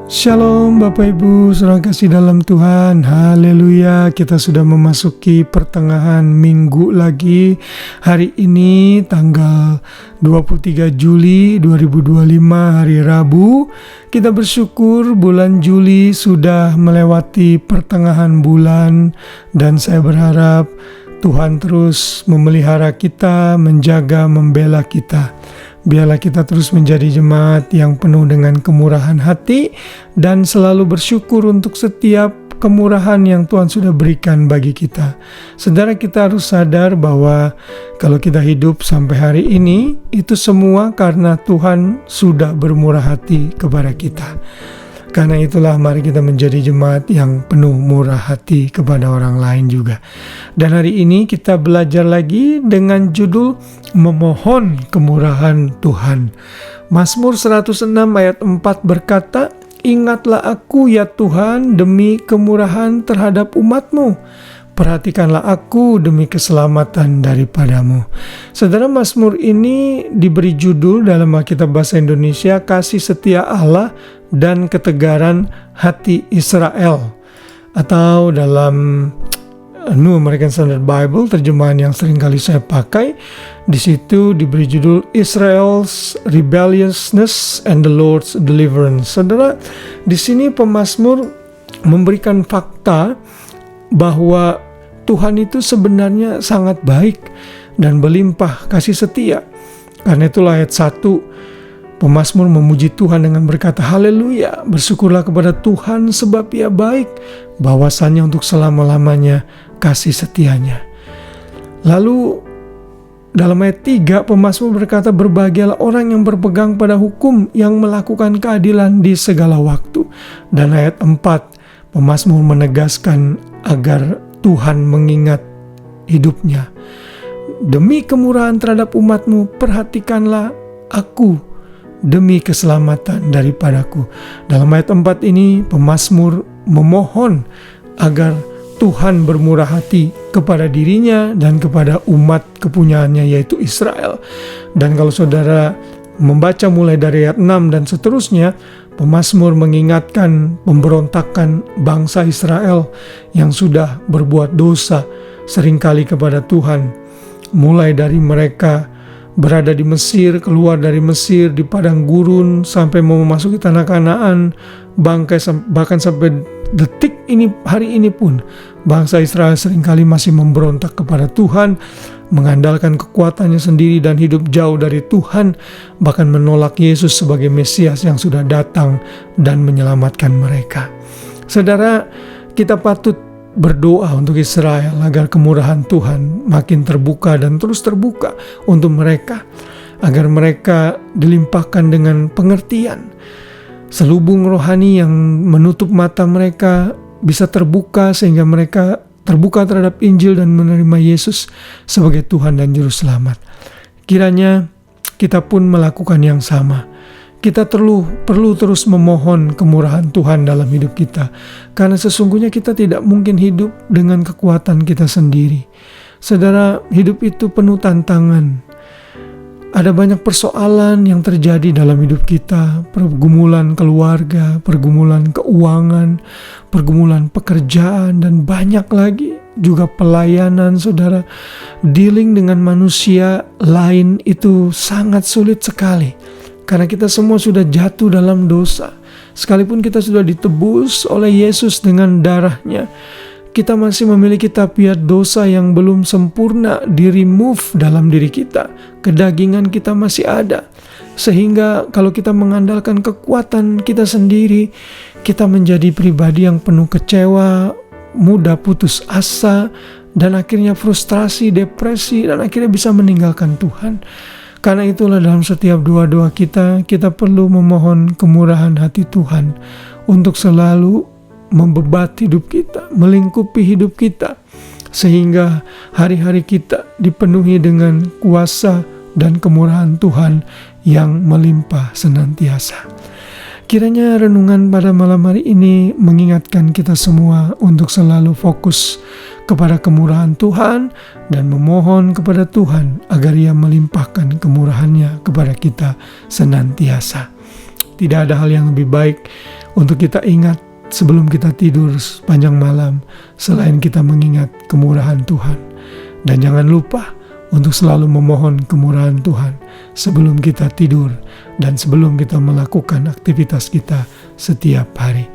Shalom Bapak Ibu, saudara kasih dalam Tuhan. Haleluya, kita sudah memasuki pertengahan minggu lagi. Hari ini tanggal 23 Juli 2025, hari Rabu. Kita bersyukur bulan Juli sudah melewati pertengahan bulan. Dan saya berharap Tuhan terus memelihara kita, menjaga, membela kita. Biarlah kita terus menjadi jemaat yang penuh dengan kemurahan hati dan selalu bersyukur untuk setiap kemurahan yang Tuhan sudah berikan bagi kita. Saudara, kita harus sadar bahwa kalau kita hidup sampai hari ini, itu semua karena Tuhan sudah bermurah hati kepada kita. Karena itulah mari kita menjadi jemaat yang penuh murah hati kepada orang lain juga. Dan hari ini kita belajar lagi dengan judul Memohon Kemurahan Tuhan. Mazmur 106 ayat 4 berkata, "Ingatlah aku ya Tuhan demi kemurahan terhadap umat-Mu. Perhatikanlah aku demi keselamatan daripadamu." Saudara, Mazmur ini diberi judul dalam Alkitab Bahasa Indonesia, Kasih Setia Allah dan Ketegaran Hati Israel. Atau dalam New American Standard Bible, terjemahan yang sering kali saya pakai, di situ diberi judul Israel's Rebelliousness and the Lord's Deliverance. Saudara, di sini pemazmur memberikan fakta bahwa Tuhan itu sebenarnya sangat baik dan berlimpah kasih setia. Karena itulah ayat 1, pemazmur memuji Tuhan dengan berkata, "Haleluya, bersyukurlah kepada Tuhan sebab Ia baik, bahwasannya untuk selama-lamanya kasih setianya." Lalu dalam ayat 3, pemazmur berkata, "Berbahagialah orang yang berpegang pada hukum, yang melakukan keadilan di segala waktu." Dan ayat 4, pemazmur menegaskan agar Tuhan mengingat hidupnya. "Demi kemurahan terhadap umat-Mu, perhatikanlah aku demi keselamatan daripadaku." Dalam ayat 4 ini, pemazmur memohon agar Tuhan bermurah hati kepada dirinya dan kepada umat kepunyaannya, yaitu Israel. Dan kalau saudara membaca mulai dari ayat 6 dan seterusnya, pemazmur mengingatkan pemberontakan bangsa Israel yang sudah berbuat dosa seringkali kepada Tuhan. Mulai dari mereka berada di Mesir, keluar dari Mesir di padang gurun sampai mau memasuki tanah Kanaan, bahkan sampai detik ini, hari ini pun bangsa Israel seringkali masih memberontak kepada Tuhan, mengandalkan kekuatannya sendiri dan hidup jauh dari Tuhan, bahkan menolak Yesus sebagai Mesias yang sudah datang dan menyelamatkan mereka. Saudara, kita patut berdoa untuk Israel agar kemurahan Tuhan makin terbuka dan terus terbuka untuk mereka, agar mereka dilimpahkan dengan pengertian. Selubung rohani yang menutup mata mereka bisa terbuka sehingga mereka terbuka terhadap Injil dan menerima Yesus sebagai Tuhan dan Juru Selamat. Kiranya kita pun melakukan yang sama. Kita perlu terus memohon kemurahan Tuhan dalam hidup kita, karena sesungguhnya kita tidak mungkin hidup dengan kekuatan kita sendiri. Saudara, hidup itu penuh tantangan. Ada banyak persoalan yang terjadi dalam hidup kita, pergumulan keluarga, pergumulan keuangan, pergumulan pekerjaan, dan banyak lagi juga pelayanan. Saudara, dealing dengan manusia lain itu sangat sulit sekali, karena kita semua sudah jatuh dalam dosa. Sekalipun kita sudah ditebus oleh Yesus dengan darahnya, kita masih memiliki tabiat dosa yang belum sempurna di-remove dalam diri kita. Kedagingan kita masih ada. Sehingga kalau kita mengandalkan kekuatan kita sendiri, kita menjadi pribadi yang penuh kecewa, mudah putus asa, dan akhirnya frustrasi, depresi, dan akhirnya bisa meninggalkan Tuhan. Karena itulah dalam setiap doa-doa kita perlu memohon kemurahan hati Tuhan untuk selalu membebat hidup kita, melingkupi hidup kita, sehingga hari-hari kita dipenuhi dengan kuasa dan kemurahan Tuhan yang melimpah senantiasa. Kiranya renungan pada malam hari ini mengingatkan kita semua untuk selalu fokus kepada kemurahan Tuhan dan memohon kepada Tuhan agar Ia melimpahkan kemurahan-Nya kepada kita senantiasa. Tidak ada hal yang lebih baik untuk kita ingat sebelum kita tidur sepanjang malam, selain kita mengingat kemurahan Tuhan. Dan jangan lupa untuk selalu memohon kemurahan Tuhan sebelum kita tidur dan sebelum kita melakukan aktivitas kita setiap hari.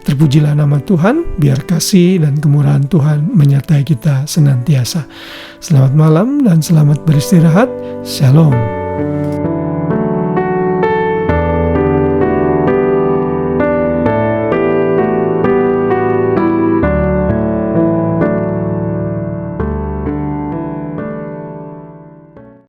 Terpujilah nama Tuhan, biar kasih dan kemurahan Tuhan menyertai kita senantiasa. Selamat malam dan selamat beristirahat. Shalom.